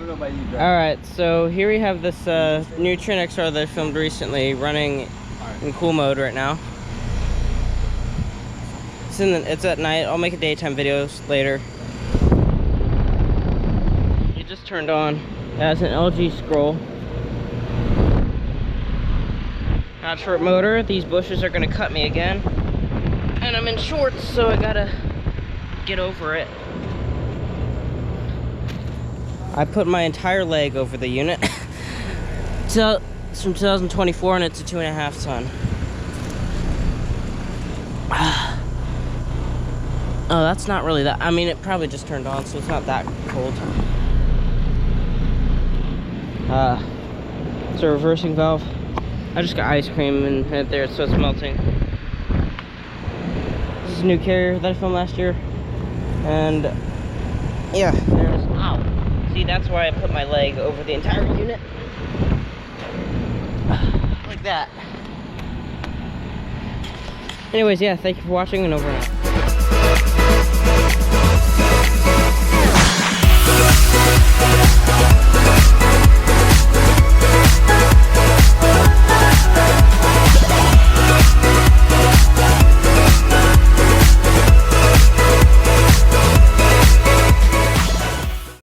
Alright, so here we have this new Trane XR that I filmed recently running in cool mode right now. It's at night. I'll make a daytime videos later. It just turned on. It has an LG scroll. Not short motor. These bushes are gonna cut me again. And I'm in shorts, so I gotta get over it. I put my entire leg over the unit. So it's from 2024 and it's a 2.5 ton. Oh, that's not really that. I mean, it probably just turned on, so it's not that cold. It's a reversing valve. I just got ice cream in it there, so it's melting. This is a new carrier that I filmed last year. And yeah, there's, ow. See, that's why I put my leg over the entire unit. Like that. Anyways, yeah, thank you for watching and over and out.